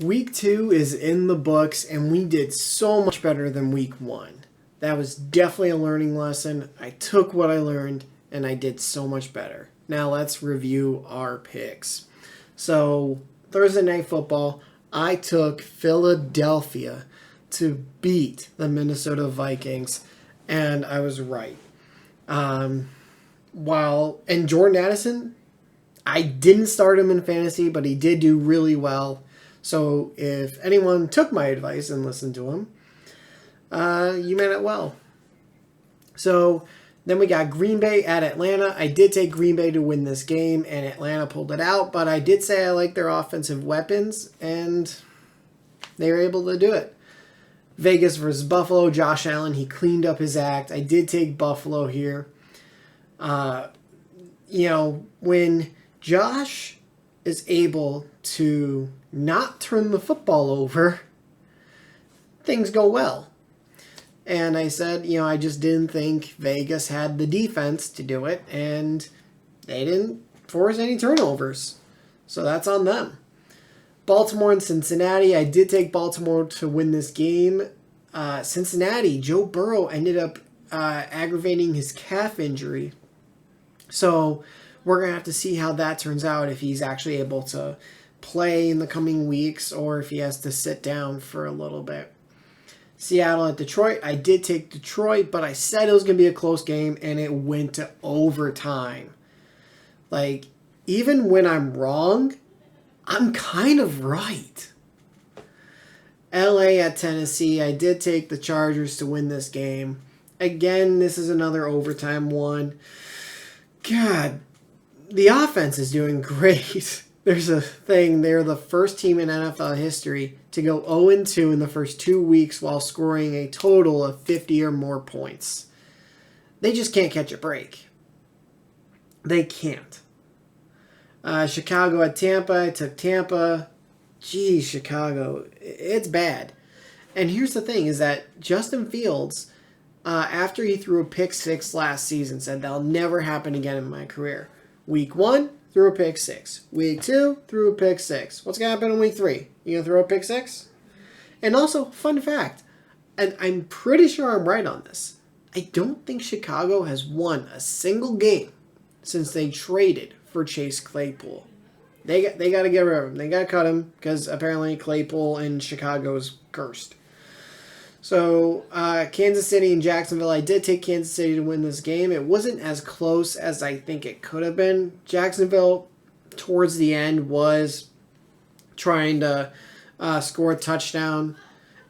Week 2 is in the books, and we did so much better than week 1. That was definitely a learning lesson. I took what I learned, and I did so much better. Now let's review our picks. So, Thursday Night Football, I took Philadelphia to beat the Minnesota Vikings, and I was right. And Jordan Addison, I didn't start him in fantasy, but he did do really well. So if anyone took my advice and listened to him, you meant it well. So then we got Green Bay at Atlanta. I did take Green Bay to win this game, and Atlanta pulled it out. But I did say I like their offensive weapons, and they were able to do it. Vegas versus Buffalo. Josh Allen, he cleaned up his act. I did take Buffalo here. When Josh is able to not turn the football over, things go well. And I said, I just didn't think Vegas had the defense to do it, and they didn't force any turnovers. So that's on them. Baltimore and Cincinnati. I did take Baltimore to win this game. Cincinnati, Joe Burrow ended up aggravating his calf injury. So we're going to have to see how that turns out, if he's actually able to play in the coming weeks or if he has to sit down for a little bit. Seattle at Detroit. I did take Detroit, but I said it was going to be a close game, and it went to overtime. Even when I'm wrong, I'm kind of right. LA at Tennessee. I did take the Chargers to win this game. Again, this is another overtime one. God, the offense is doing great. There's a thing. They're the first team in NFL history to go 0-2 in the first 2 weeks while scoring a total of 50 or more points. They just can't catch a break. They can't. Chicago at Tampa. I took Tampa. Geez, Chicago. It's bad. And here's the thing is that Justin Fields, after he threw a pick six last season, said that'll never happen again in my career. Week 1, threw a pick six. Week 2, threw a pick six. What's going to happen in week 3? You going to throw a pick six? And also, fun fact, and I'm pretty sure I'm right on this, I don't think Chicago has won a single game since they traded for Chase Claypool. They got to get rid of him. They got to cut him because apparently Claypool in Chicago is cursed. So, Kansas City and Jacksonville. I did take Kansas City to win this game. It wasn't as close as I think it could have been. Jacksonville, towards the end, was trying to score a touchdown.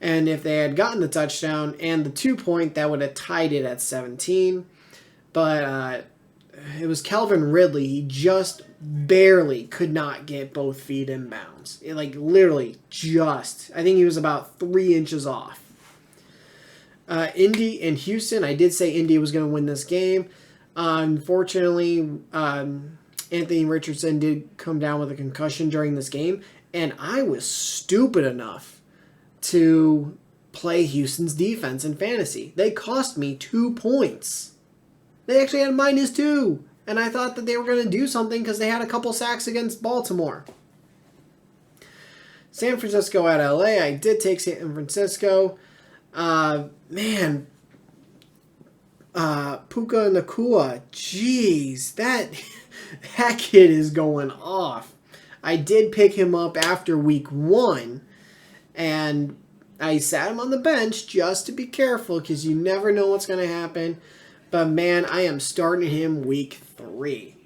And if they had gotten the touchdown and the 2-point, that would have tied it at 17. But it was Calvin Ridley. He just barely could not get both feet in bounds. Literally just. I think he was about 3 inches off. Indy and Houston. I did say Indy was going to win this game. Unfortunately, Anthony Richardson did come down with a concussion during this game, and I was stupid enough to play Houston's defense in fantasy. They cost me 2 points. They actually had -2, and I thought that they were going to do something because they had a couple sacks against Baltimore. San Francisco at LA. I did take San Francisco. Puka Nacua, jeez, that kid is going off. I did pick him up after week 1, and I sat him on the bench just to be careful because you never know what's going to happen. But man, I am starting him week 3.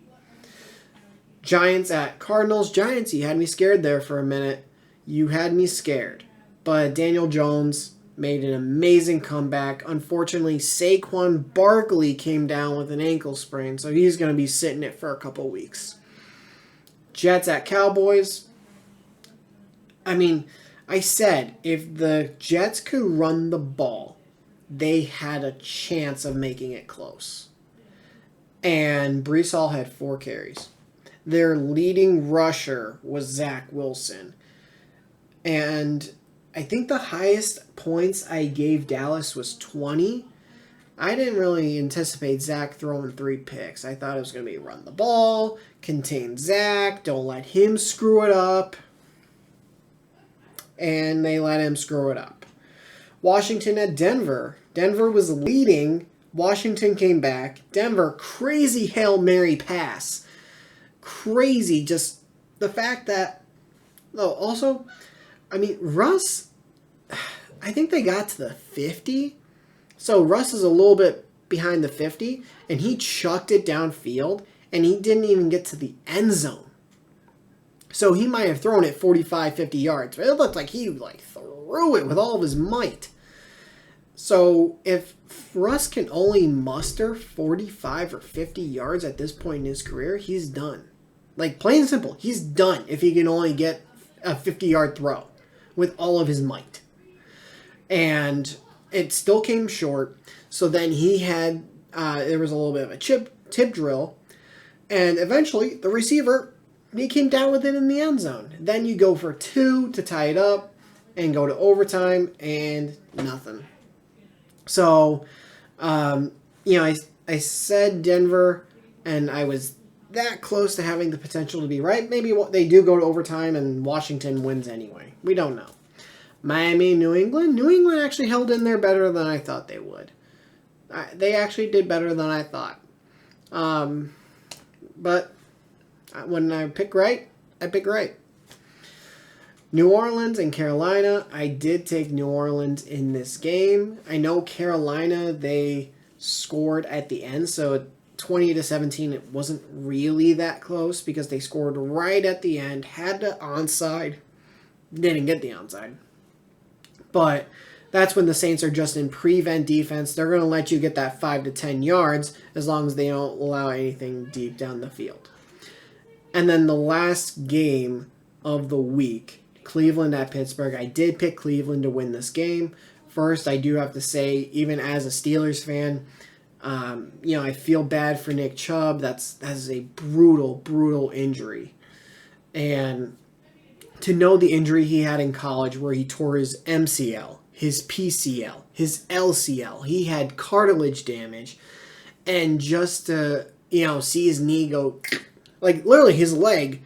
Giants at Cardinals. Giants, you had me scared there for a minute. You had me scared. But Daniel Jones made an amazing comeback. Unfortunately, Saquon Barkley came down with an ankle sprain, so he's going to be sitting it for a couple weeks. Jets at Cowboys. I said if the Jets could run the ball, they had a chance of making it close. And Breece Hall had 4 carries. Their leading rusher was Zach Wilson. And I think the highest points I gave Dallas was 20. I didn't really anticipate Zach throwing 3 picks. I thought it was going to be run the ball, contain Zach, don't let him screw it up. and they let him screw it up. Washington at Denver. Denver was leading. Washington came back. Denver, crazy Hail Mary pass. Crazy. Just the fact that... Oh, also, I mean, Russ, I think they got to the 50. So Russ is a little bit behind the 50, and he chucked it downfield, and he didn't even get to the end zone. So he might have thrown it 45, 50 yards, but it looked like he threw it with all of his might. So if Russ can only muster 45 or 50 yards at this point in his career, he's done. Like, plain and simple, he's done if he can only get a 50-yard throw with all of his might. And it still came short. So then he had, there was a little bit of a tip drill. And eventually, the receiver, he came down with it in the end zone. Then you go for 2 to tie it up and go to overtime and nothing. So, I said Denver, and I was that close to having the potential to be right. Maybe they do go to overtime and Washington wins anyway. We don't know. Miami, New England. New England actually held in there better than I thought they would. They actually did better than I thought. But when I pick right, I pick right. New Orleans and Carolina. I did take New Orleans in this game. I know Carolina, they scored at the end, so 20-17, it wasn't really that close because they scored right at the end, had the onside, didn't get the onside. But that's when the Saints are just in prevent defense. They're going to let you get that 5 to 10 yards as long as they don't allow anything deep down the field. And then the last game of the week, Cleveland at Pittsburgh. I did pick Cleveland to win this game. First, I do have to say, even as a Steelers fan, I feel bad for Nick Chubb. That is a brutal, brutal injury. And to know the injury he had in college where he tore his MCL, his PCL, his LCL, he had cartilage damage, and just to, see his knee go, like literally his leg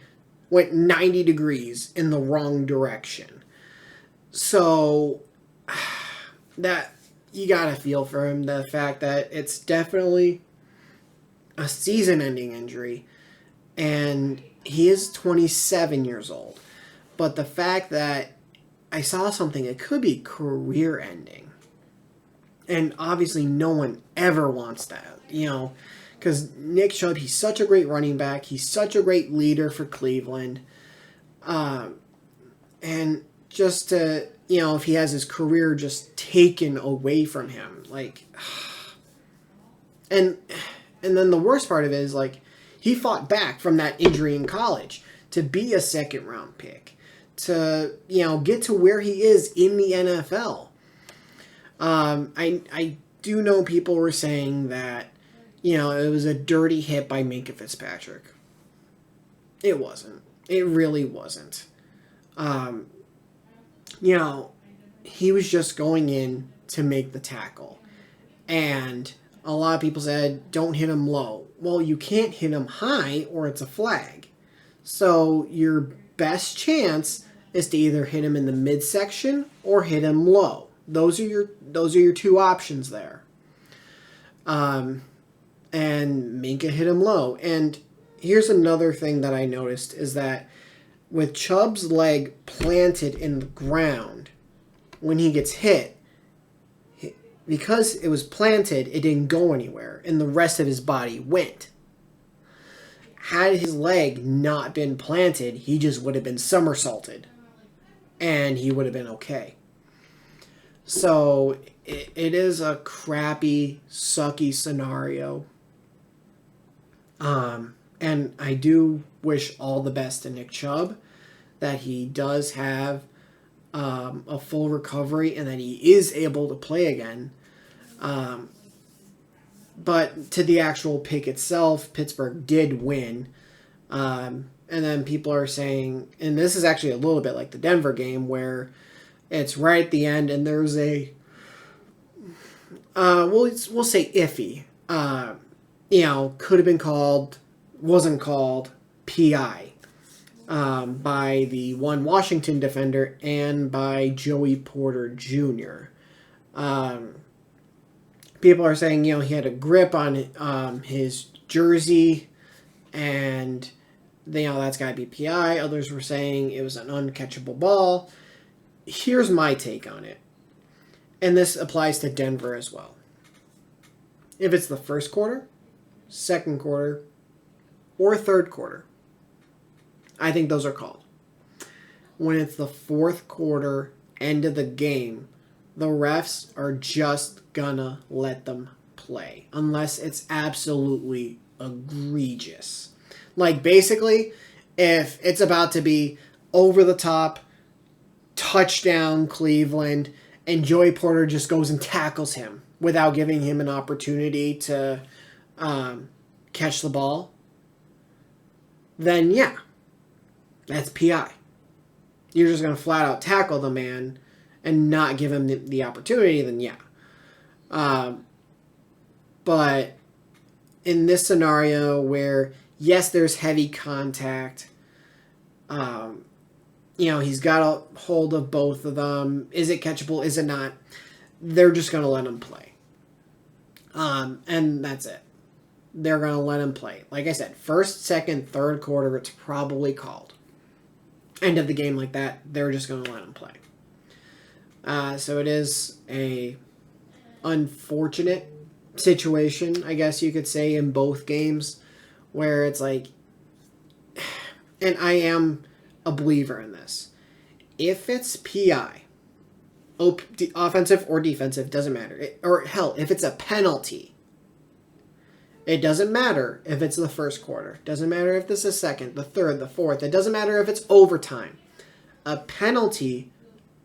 went 90 degrees in the wrong direction. So that you gotta feel for him, the fact that it's definitely a season-ending injury, and he is 27 years old. But the fact that I saw something, it could be career-ending. And obviously no one ever wants that, because Nick Chubb, he's such a great running back. He's such a great leader for Cleveland. And just to, if he has his career just taken away from him, and then the worst part of it is, he fought back from that injury in college to be a second-round pick, to, get to where he is in the NFL. I do know people were saying that, it was a dirty hit by Minkah Fitzpatrick. It wasn't. It really wasn't. He was just going in to make the tackle. And a lot of people said, don't hit him low. Well, you can't hit him high or it's a flag. So your best chance is to either hit him in the midsection or hit him low. Those are your two options there. And Minkah hit him low. And here's another thing that I noticed is that with Chubb's leg planted in the ground, when he gets hit, because it was planted, it didn't go anywhere, and the rest of his body went. Had his leg not been planted, he just would have been somersaulted, and he would have been okay. So it is a crappy, sucky scenario. And I do wish all the best to Nick Chubb, that he does have a full recovery and that he is able to play again. But to the actual pick itself, Pittsburgh did win. And then people are saying, and this is actually a little bit like the Denver game, where it's right at the end and there's a, we'll say iffy. Could have been called, wasn't called, PI. by the one Washington defender and by Joey Porter Jr. People are saying, he had a grip on his jersey, and that's got to be PI. Others were saying it was an uncatchable ball. Here's my take on it, and this applies to Denver as well. If it's the first quarter, second quarter, or third quarter, I think those are called. When it's the fourth quarter, end of the game, the refs are just gonna let them play unless it's absolutely egregious. Like, basically, if it's about to be over the top, touchdown Cleveland, and Joey Porter just goes and tackles him without giving him an opportunity to catch the ball, then yeah, that's PI. You're just going to flat out tackle the man and not give him the opportunity, then yeah. But in this scenario where, yes, there's heavy contact, he's got a hold of both of them. Is it catchable? Is it not? They're just going to let him play. And that's it. They're going to let him play. Like I said, first, second, third quarter, it's probably called. End of the game like that, they're just going to let him play. So it is a unfortunate situation, I guess you could say, in both games, where it's like, and I am a believer in this. If it's PI, offensive or defensive, doesn't matter. Or hell, if it's a penalty, it doesn't matter if it's the first quarter. Doesn't matter if this is second, the third, the fourth. It doesn't matter if it's overtime. A penalty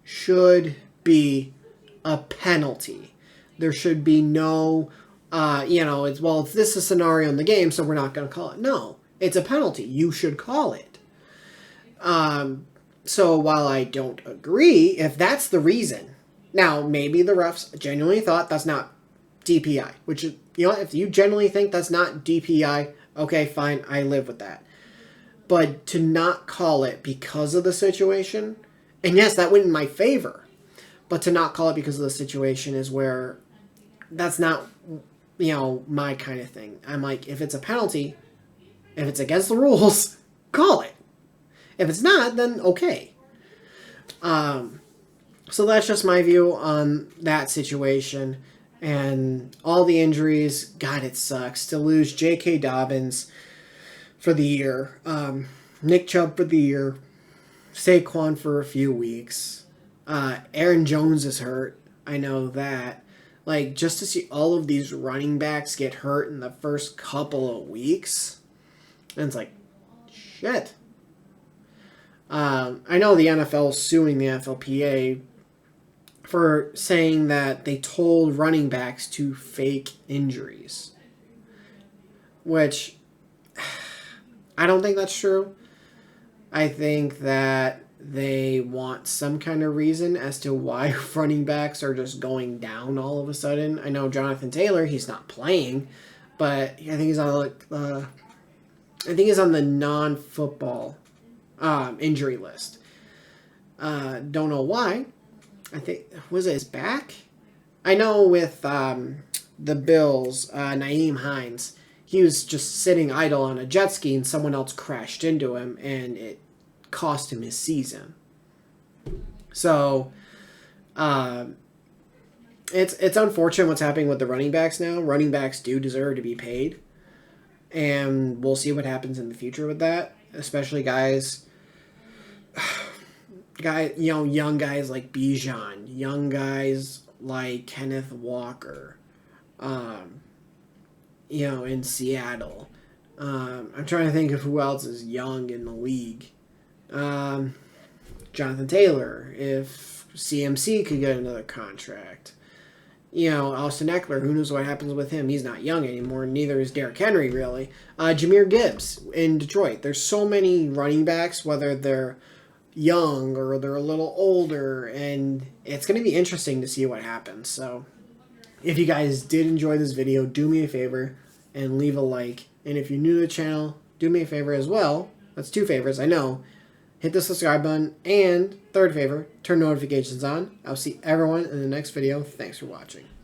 should be a penalty. There should be no, it's this is a scenario in the game, so we're not going to call it. No, it's a penalty. You should call it. So while I don't agree, if that's the reason, now maybe the refs genuinely thought that's not DPI, which is, if you genuinely think that's not DPI, okay, fine, I live with that. But to not call it because of the situation, and yes, that went in my favor, but to not call it because of the situation is where that's not, my kind of thing. I'm like, if it's a penalty, if it's against the rules, call it. If it's not, then okay. So that's just my view on that situation. And all the injuries, God, it sucks. To lose J.K. Dobbins for the year, Nick Chubb for the year, Saquon for a few weeks. Aaron Jones is hurt. I know that. Like, just to see all of these running backs get hurt in the first couple of weeks, and it's like, shit. I know the NFL is suing the NFLPA for saying that they told running backs to fake injuries, which I don't think that's true. I think that they want some kind of reason as to why running backs are just going down all of a sudden. I know Jonathan Taylor, he's not playing, but I think he's on the non-football injury list. Don't know why. I think, was it his back? I know with the Bills, Nyheim Hines, he was just sitting idle on a jet ski and someone else crashed into him and it cost him his season. So, it's unfortunate what's happening with the running backs now. Running backs do deserve to be paid. And we'll see what happens in the future with that. Especially young guys like Bijan, young guys like Kenneth Walker, in Seattle. I'm trying to think of who else is young in the league. Jonathan Taylor, if CMC could get another contract. Austin Eckler, who knows what happens with him? He's not young anymore, neither is Derrick Henry, really. Jahmyr Gibbs in Detroit. There's so many running backs, whether they're young or they're a little older, and it's going to be interesting to see what happens. So if you guys did enjoy this video, do me a favor and leave a like. And if you're new to the channel, do me a favor as well. That's 2 favors, I know. hit the subscribe button, and third favor, turn notifications on. I'll see everyone in the next video. Thanks for watching.